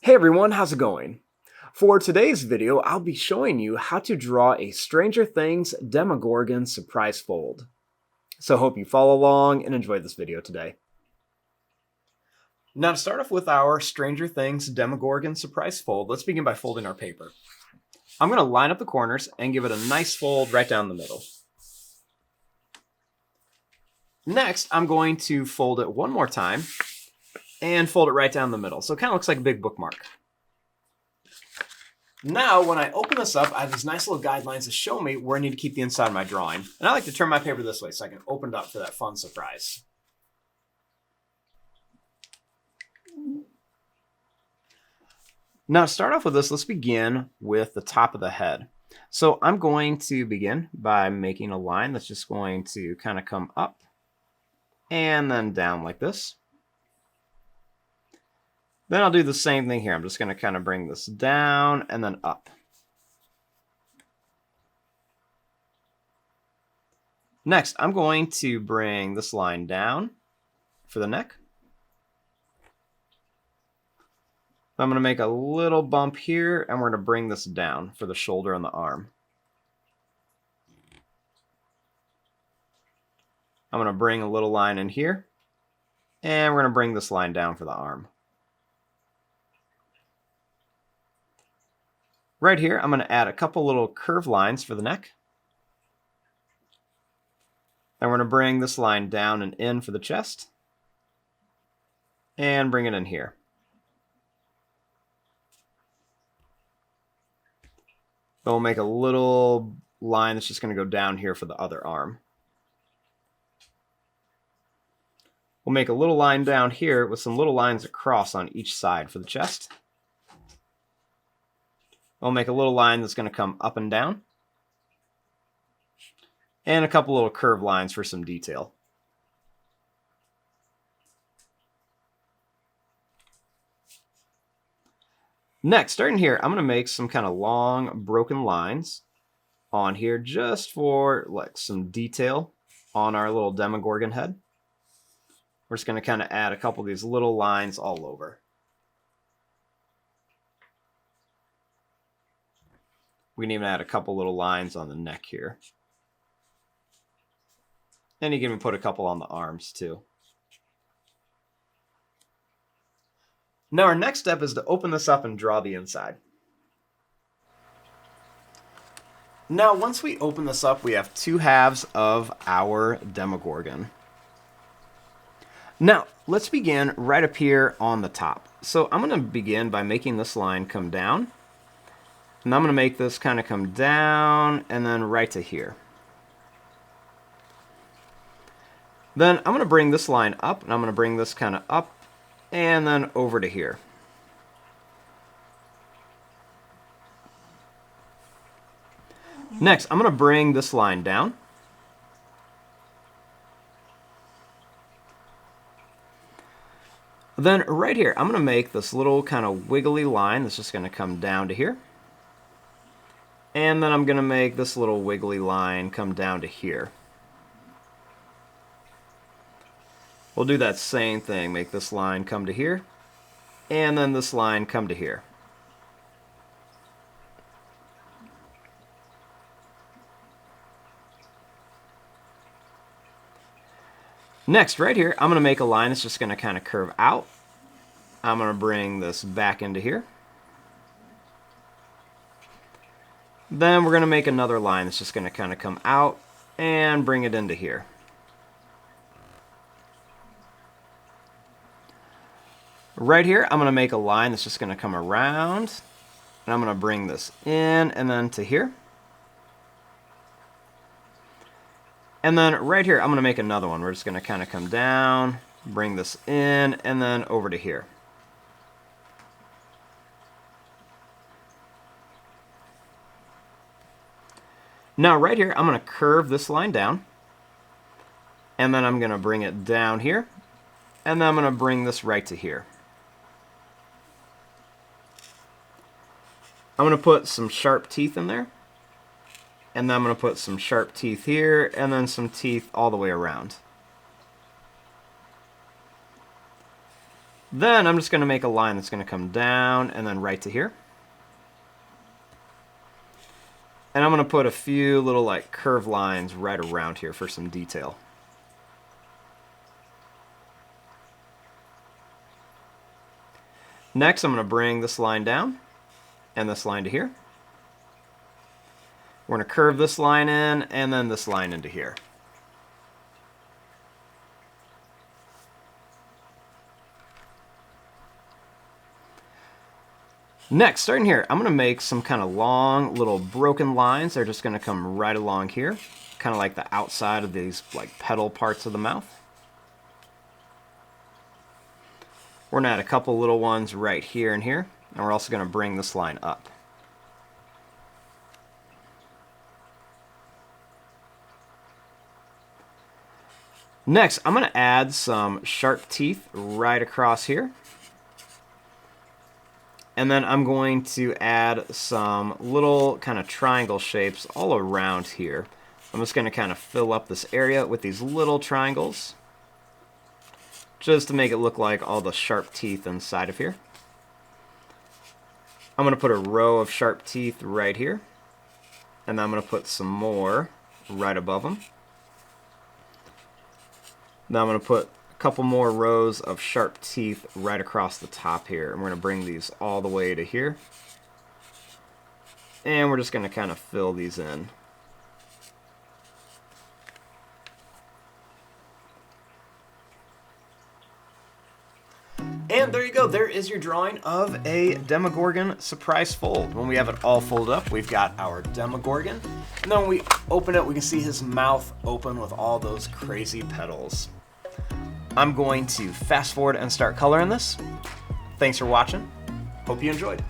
Hey everyone, how's it going? For today's video, I'll be showing you how to draw a Stranger Things Demogorgon Surprise Fold. So hope you follow along and enjoy this video today. Now to start off with our Stranger Things Demogorgon Surprise Fold, let's begin by folding our paper. I'm going to line up the corners and give it a nice fold right down the middle. Next, I'm going to fold it one more time and fold it right down the middle. So it kind of looks like a big bookmark. Now, when I open this up, I have these nice little guidelines to show me where I need to keep the inside of my drawing. And I like to turn my paper this way so I can open it up for that fun surprise. Now, to start off with this, let's begin with the top of the head. So I'm going to begin by making a line that's just going to kind of come up and then down like this. Then I'll do the same thing here. I'm just going to kind of bring this down and then up. Next, I'm going to bring this line down for the neck. I'm going to make a little bump here, and we're going to bring this down for the shoulder and the arm. I'm going to bring a little line in here, and we're going to bring this line down for the arm. Right here, I'm going to add a couple little curved lines for the neck. Then we're going to bring this line down and in for the chest. And bring it in here. Then we'll make a little line that's just going to go down here for the other arm. We'll make a little line down here with some little lines across on each side for the chest. We'll make a little line that's going to come up and down. And a couple little curved lines for some detail. Next, starting here, I'm going to make some kind of long broken lines on here just for like some detail on our little Demogorgon head. We're just going to kind of add a couple of these little lines all over. We can even add a couple little lines on the neck here. And you can even put a couple on the arms too. Now our next step is to open this up and draw the inside. Now once we open this up, we have two halves of our Demogorgon. Now let's begin right up here on the top. So I'm going to begin by making this line come down. And I'm going to make this kind of come down and then right to here. Then I'm going to bring this line up, and I'm going to bring this kind of up and then over to here. Next, I'm going to bring this line down. Then right here, I'm going to make this little kind of wiggly line that's just going to come down to here. And then I'm going to make this little wiggly line come down to here. We'll do that same thing. Make this line come to here. And then this line come to here. Next, right here, I'm going to make a line that's just going to kind of curve out. I'm going to bring this back into here. Then we're going to make another line that's just going to kind of come out and bring it into here. Right here, I'm going to make a line that's just going to come around. And I'm going to bring this in and then to here. And then right here, I'm going to make another one. We're just going to kind of come down, bring this in, and then over to here. Now right here, I'm going to curve this line down, and then I'm going to bring it down here, and then I'm going to bring this right to here. I'm going to put some sharp teeth in there, and then I'm going to put some sharp teeth here, and then some teeth all the way around. Then I'm just going to make a line that's going to come down and then right to here. And I'm going to put a few little like curved lines right around here for some detail. Next, I'm going to bring this line down and this line to here. We're going to curve this line in and then this line into here. Next, starting here, I'm going to make some kind of long little broken lines. They're just going to come right along here, kind of like the outside of these like petal parts of the mouth. We're going to add a couple little ones right here and here, and we're also going to bring this line up. Next, I'm going to add some sharp teeth right across here. And then I'm going to add some little kind of triangle shapes all around here. I'm just going to kind of fill up this area with these little triangles, just to make it look like all the sharp teeth inside of here. I'm going to put a row of sharp teeth right here, and then I'm going to put some more right above them. Now I'm going to put a couple more rows of sharp teeth right across the top here, and we're going to bring these all the way to here. And we're just going to kind of fill these in. And there you go, there is your drawing of a Demogorgon Surprise Fold. When we have it all folded up, we've got our Demogorgon. And then when we open it, we can see his mouth open with all those crazy petals. I'm going to fast forward and start coloring this. Thanks for watching. Hope you enjoyed.